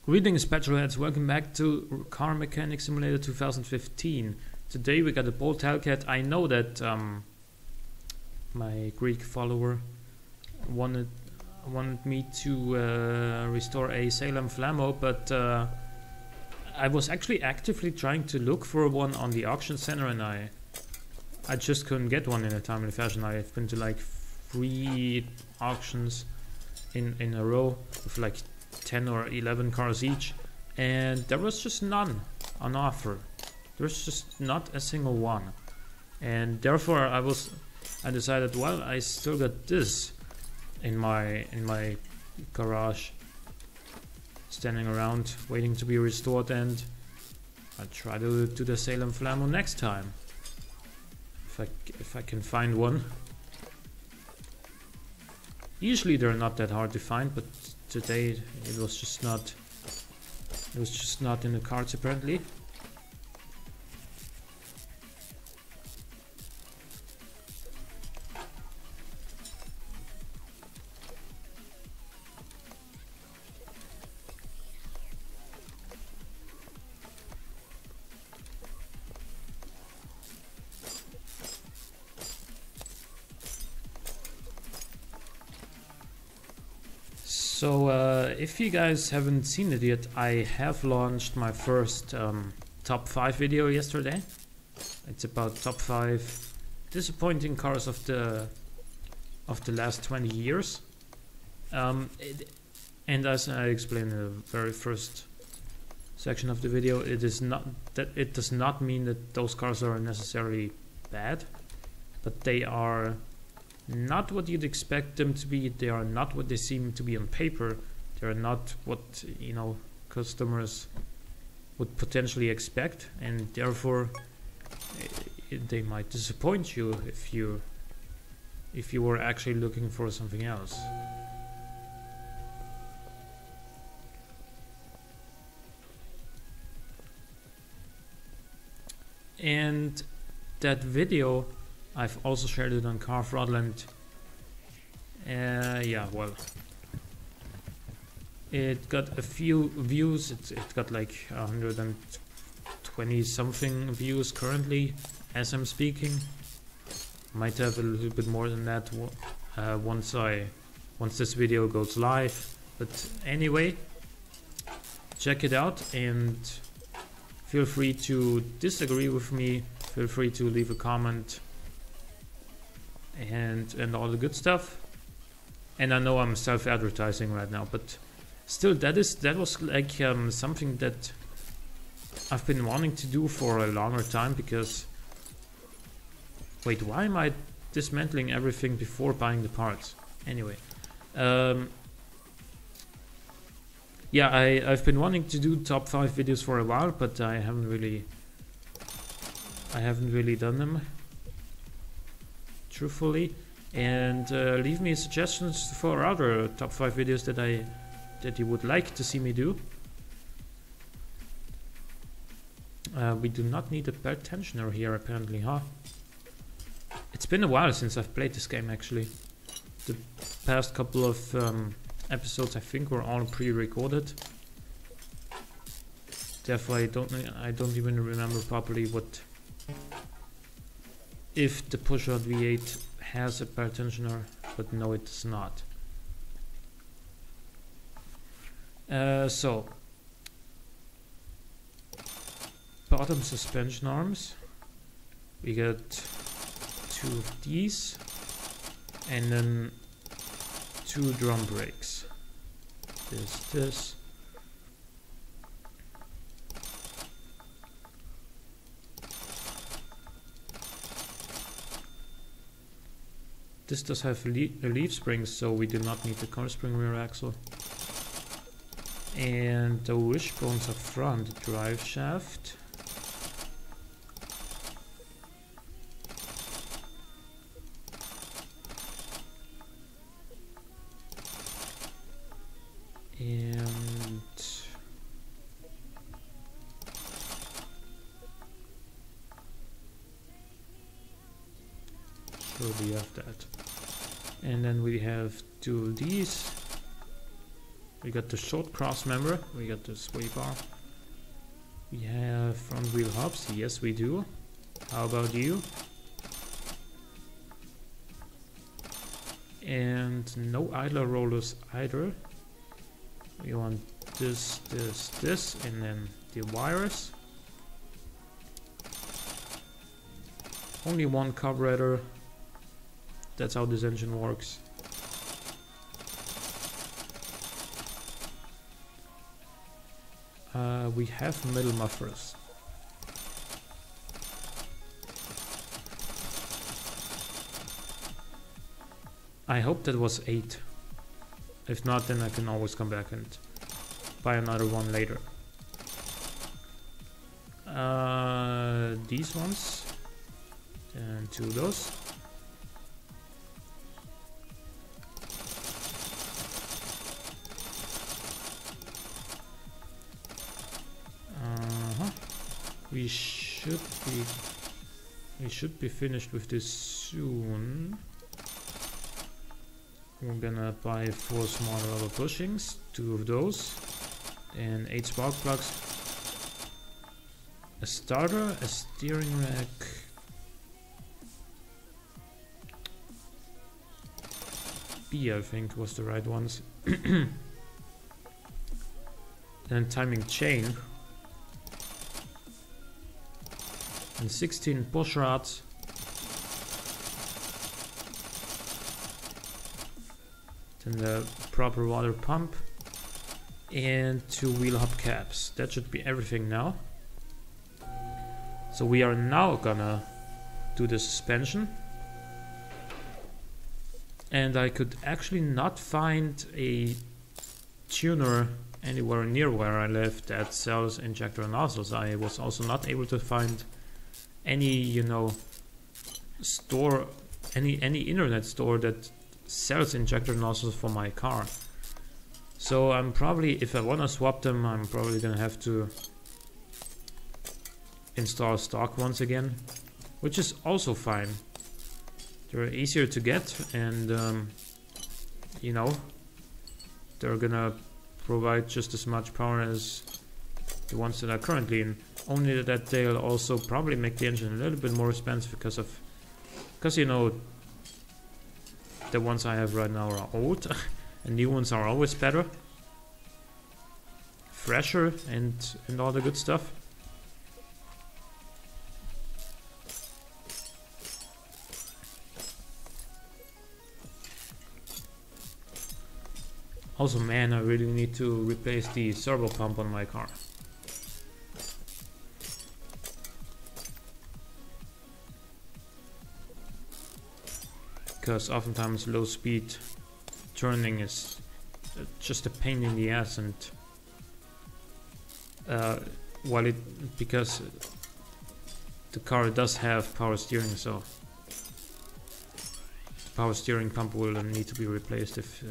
Greetings petrolheads, welcome back to Car Mechanic Simulator 2015. Today we got a bolt Hellcat. I know that my Greek follower wanted me to restore a Salem Flamo, but I was actually actively trying to look for one on the auction center, and I just couldn't get one in a timely fashion. I've been to like 3 auctions in a row with like 10 or 11 cars each, and there was just none on offer. There's just not a single one, and therefore I decided, well, I still got this in my garage standing around waiting to be restored, and I'll try to do the Salem Flamo next time if I can find one. Usually they're not that hard to find, but today it was just not in the cards apparently. So if you guys haven't seen it yet, I have launched my first top 5 video yesterday. It's about top 5 disappointing cars of the last 20 years. And as I explained in the very first section of the video, it does not mean that those cars are necessarily bad, but they are not what you'd expect them to be. They are not what they seem to be on paper. They are not what, you know, customers would potentially expect, and therefore they might disappoint you if you were actually looking for something else. And that video, I've also shared it on Car Fraudland. Yeah, well, it got a few views. It got like 120 something views currently as I'm speaking. Might have a little bit more than that once this video goes live. But anyway, check it out and feel free to disagree with me. Feel free to leave a comment and all the good stuff. And I know I'm self-advertising right now, but still, that was like something that I've been wanting to do for a longer time, because wait, why am I dismantling everything before buying the parts? Anyway, yeah, I've been wanting to do top 5 videos for a while, but I haven't really done them, truthfully. And leave me suggestions for other top 5 videos that you would like to see me do. We do not need a belt tensioner here apparently, huh? It's been a while since I've played this game actually. The past couple of episodes I think were all pre-recorded. Therefore I don't even remember properly if the pushrod V8 has a belt tensioner, but no, it does not. So bottom suspension arms, we got 2 of these, and then 2 drum brakes. This. This does have leaf springs, so we do not need the car spring rear axle. And the wishbones up front, the drive shaft. And sure we have that. And then we have 2 of these. We got the short cross member. We got the sway bar. We have front wheel hubs. Yes, we do. How about you? And no idler rollers either. We want this, and then the wires. Only one carburetor. That's how this engine works. We have metal mufflers. I hope that was 8. If not, then I can always come back and buy another one later. These ones and 2 of those. We should be finished with this soon. We're gonna buy 4 small rubber bushings, 2 of those, and 8 spark plugs, a starter, a steering rack, B I think was the right ones, then timing chain, and 16 push rods, then the proper water pump, and 2 wheel hub caps. That should be everything now. So we are now gonna do the suspension, and I could actually not find a tuner anywhere near where I live that sells injector nozzles. I was also not able to find any, you know, store, any internet store that sells injector nozzles for my car. So I'm probably, if I want to swap them, I'm probably gonna have to install stock ones again, which is also fine. They're easier to get, and you know, they're gonna provide just as much power as the ones that are currently in. Only that they'll also probably make the engine a little bit more expensive because you know, the ones I have right now are old and new ones are always better, fresher, and all the good stuff. Also, man, I really need to replace the servo pump on my car. Because oftentimes low speed turning is just a pain in the ass, and because the car does have power steering, so the power steering pump will need to be replaced if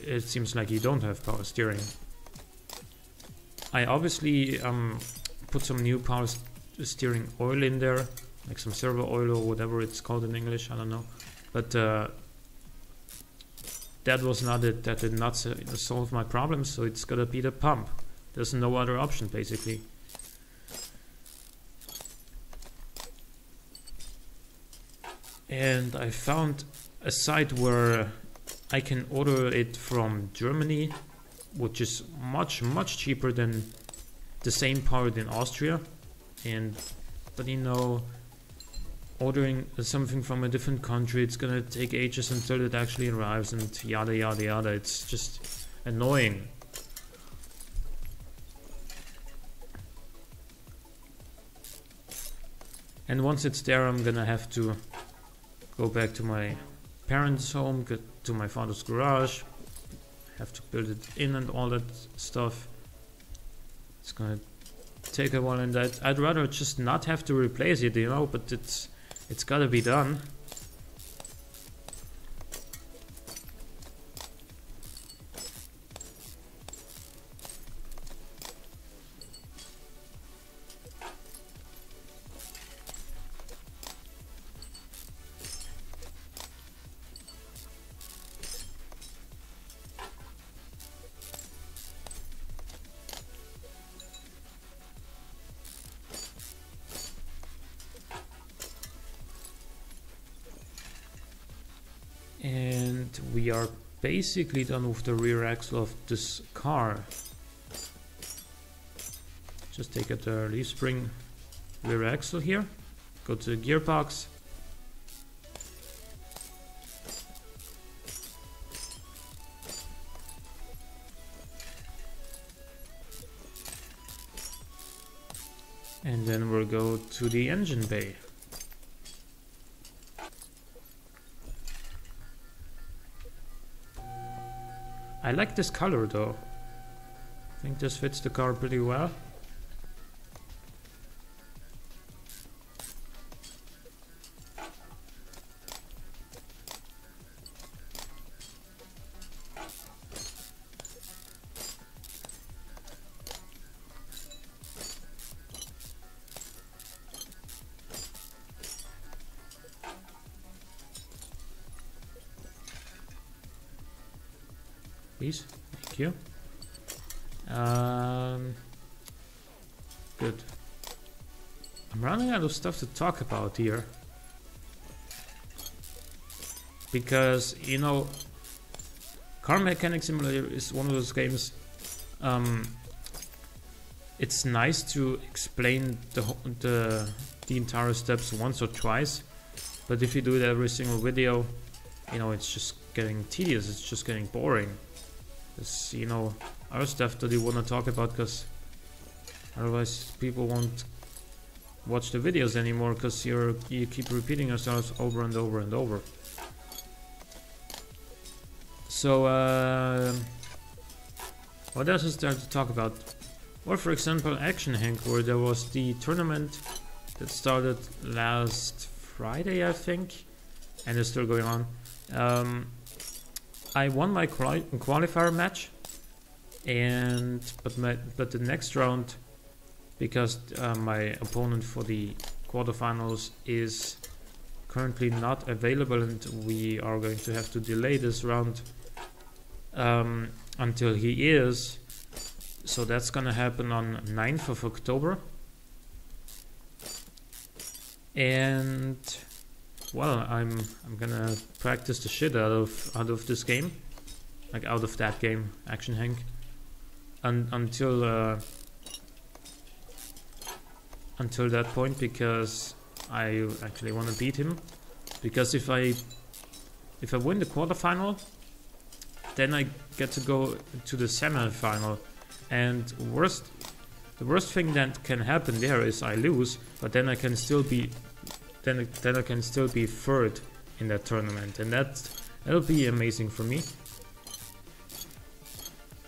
it seems like you don't have power steering. I obviously put some new power steering oil in there, like some servo oil or whatever it's called in English, I don't know. But that was not it. That did not solve my problem, so it's gotta be the pump. There's no other option, basically. And I found a site where I can order it from Germany, which is much cheaper than the same part in Austria. But you know, ordering something from a different country, it's gonna take ages until it actually arrives, and yada yada yada. It's just annoying. And once it's there, I'm gonna have to go back to my parents' home, get to my father's garage, have to build it in and all that stuff. It's gonna take a while, and I'd rather just not have to replace it, you know, but it's gotta be done. we are basically done with the rear axle of this car. Just take out the leaf spring rear axle here, go to the gearbox, and then we'll go to the engine bay. I like this color though. I think this fits the car pretty well. Please, thank you. Good. I'm running out of stuff to talk about here. Because, you know, Car Mechanic Simulator is one of those games. It's nice to explain the entire steps once or twice. But if you do it every single video, you know, it's just getting tedious, it's just getting boring. There's, you know, other stuff that you want to talk about, because otherwise people won't watch the videos anymore, because you keep repeating yourselves over and over and over. So what else is there to talk about? Well, for example, Action Hank, where there was the tournament that started last Friday, I think, and is still going on. I won my qualifier match, but the next round, because my opponent for the quarterfinals is currently not available, and we are going to have to delay this round until he is. So that's gonna happen on 9th of October, and well, I'm gonna practice the shit out of this game, like out of that game, Action Hank, until that point, because I actually want to beat him. Because if I win the quarterfinal, then I get to go to the semi-final, and the worst thing that can happen there is I lose, but then I can still be. Then I can still be third in that tournament, and that'll be amazing for me.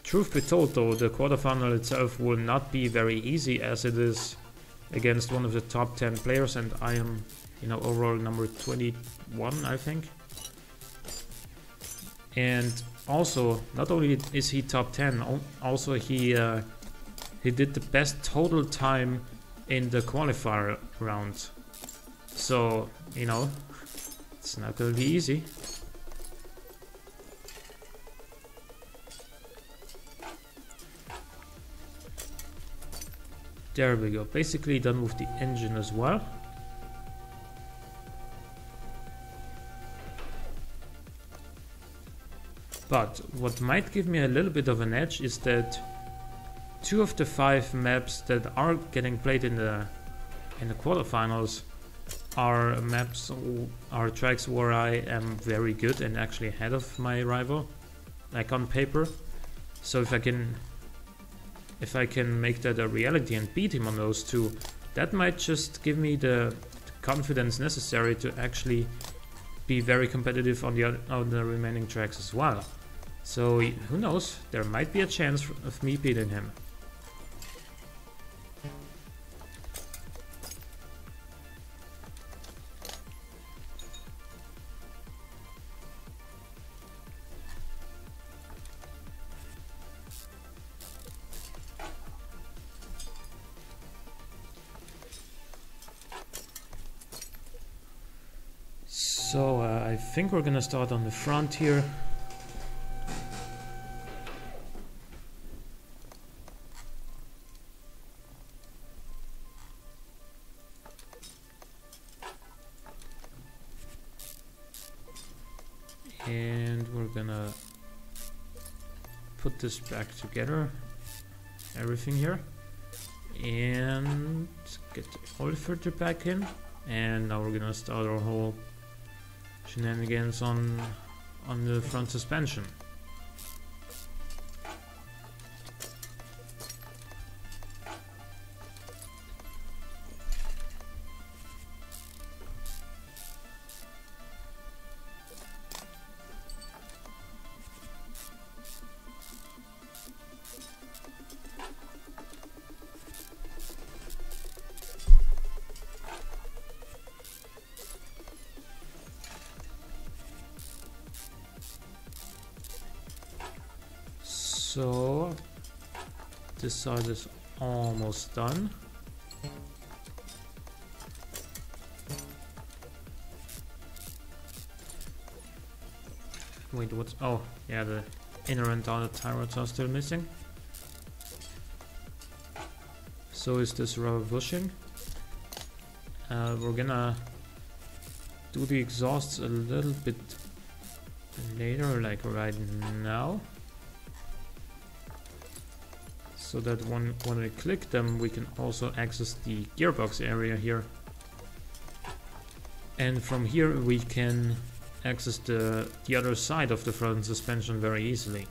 Truth be told though, the quarterfinal itself will not be very easy, as it is against one of the top 10 players, and I am, you know, overall number 21, I think. And also, not only is he top 10, also he did the best total time in the qualifier round. So, you know, it's not gonna be easy. There we go, basically done with the engine as well. But what might give me a little bit of an edge is that 2 of the 5 maps that are getting played in the quarterfinals are tracks where I am very good and actually ahead of my rival, like on paper. So if I can make that a reality and beat him on those 2, that might just give me the confidence necessary to actually be very competitive on the remaining tracks as well. So who knows, there might be a chance of me beating him. So I think we're gonna start on the front here. And we're gonna put this back together, everything here, and get the oil filter back in, and now we're gonna start our whole shenanigans on the front suspension. So this side is almost done. Wait, what's... oh, yeah, the inner and outer tie rods are still missing. So is this rubber bushing. We're gonna do the exhausts a little bit later, like right now. So that when we click them, we can also access the gearbox area here. And from here we can access the other side of the front suspension very easily.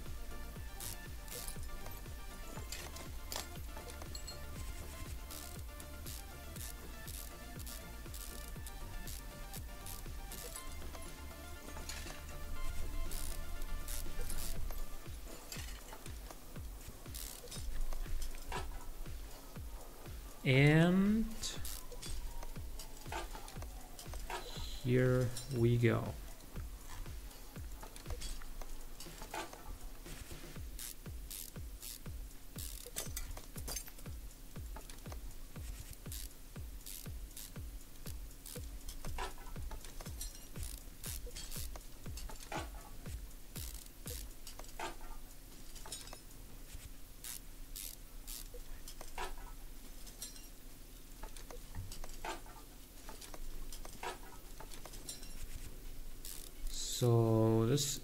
And here we go. So this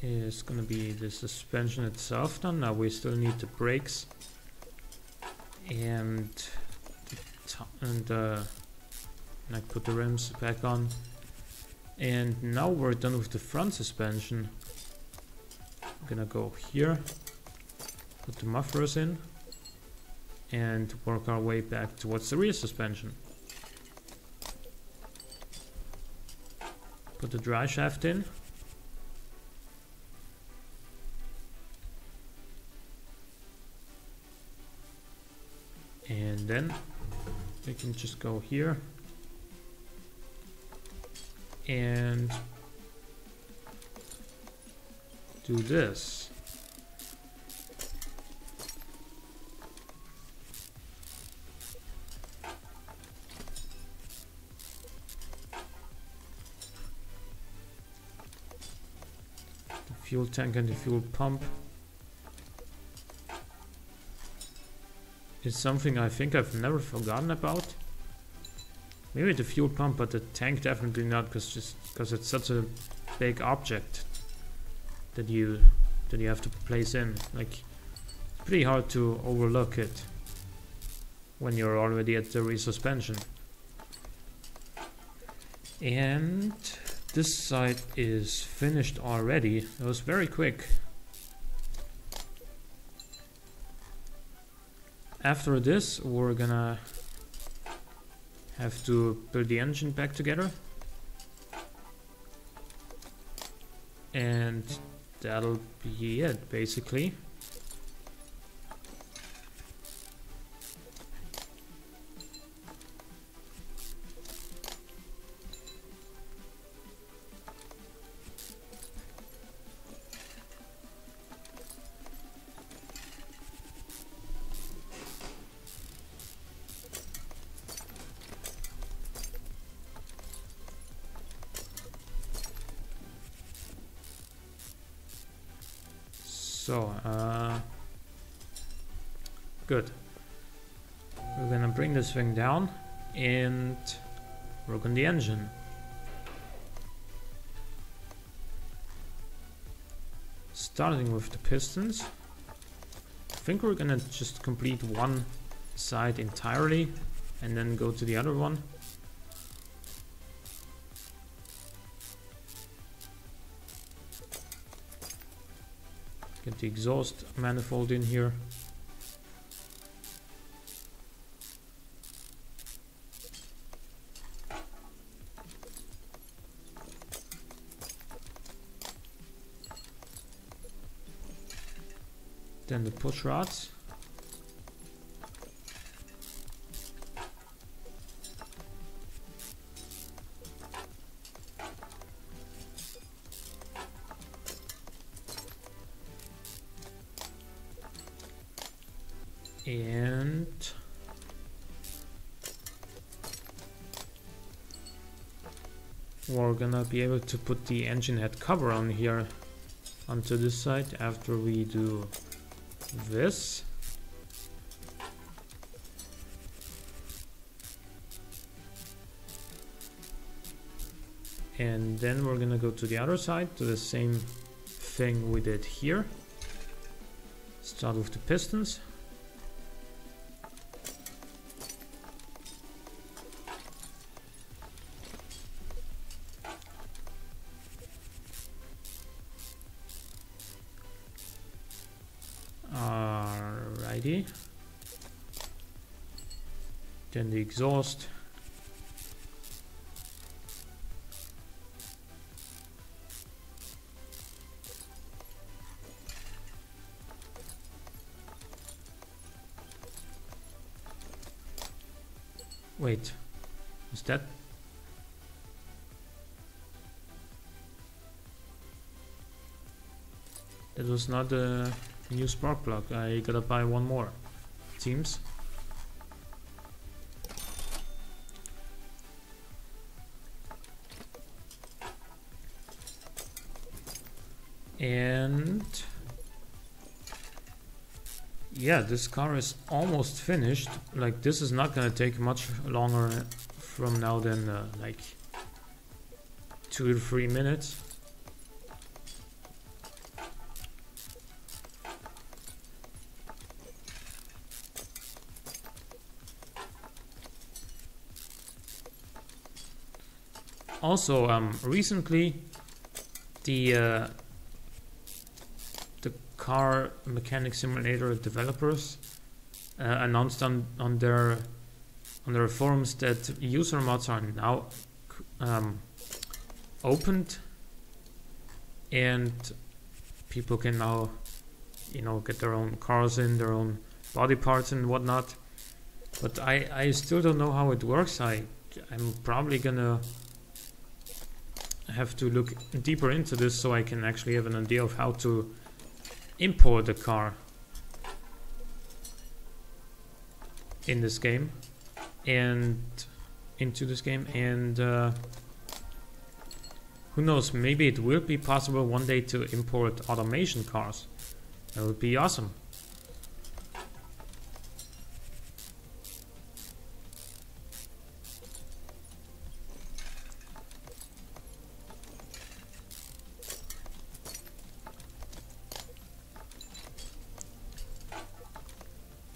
is gonna be the suspension itself done. Now we still need the brakes and I put the rims back on. And now we're done with the front suspension. I'm gonna go here, put the mufflers in, and work our way back towards the rear suspension. Put the dry shaft in. And then we can just go here and do this. Fuel tank and the fuel pump is something I think I've never forgotten about. Maybe the fuel pump, but the tank definitely not, because it's such a big object that you have to place in. Like, it's pretty hard to overlook it when you're already at the rear suspension. And this side is finished already. It was very quick. After this, we're gonna have to put the engine back together. And that'll be it, basically. So, good. We're gonna bring this thing down and work on the engine. starting with the pistons. I think we're gonna just complete one side entirely and then go to the other one. Get the exhaust manifold in here. Then the push rods. And we're gonna be able to put the engine head cover on here onto this side after we do this. And then we're gonna go to the other side, to the same thing we did here. Start with the pistons. Alrighty. Then the exhaust. Wait, is that? That was not a new spark plug. I gotta buy one more, it seems. And yeah, this car is almost finished. Like, this is not gonna take much longer from now than like 2 to 3 minutes. Also, recently the car mechanic simulator developers announced on their forums that user mods are now opened, and people can now, you know, get their own cars in, their own body parts and whatnot. But I still don't know how it works. I'm probably gonna have to look deeper into this so I can actually have an idea of how to import the car in this game and into this game, and who knows, maybe it will be possible one day to import automation cars. That would be awesome.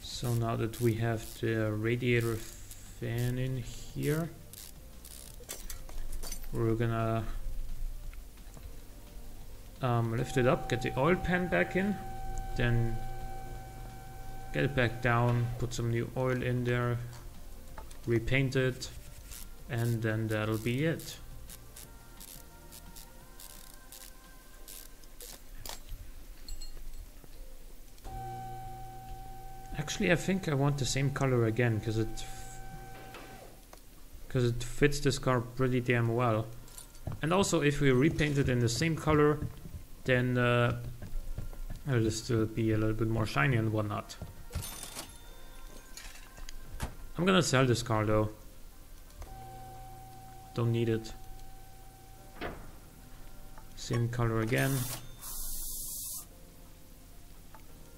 So now that we have the radiator fan in here, we're gonna lift it up, get the oil pan back in, then get it back down, put some new oil in there, repaint it, and then that'll be it. Actually, I think I want the same color again, because it fits this car pretty damn well. And also, if we repaint it in the same color, then it'll still be a little bit more shiny and whatnot. I'm gonna sell this car though. Don't need it. Same color again.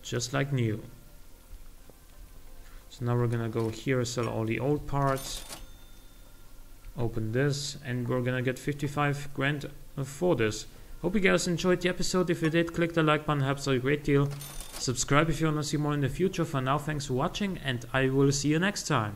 Just like new. So now we're gonna go here, sell all the old parts, open this, and we're gonna get 55 grand for this. Hope you guys enjoyed the episode. If you did, click the like button, helps a great deal. Subscribe if you want to see more in the future. For now, thanks for watching, and I will see you next time.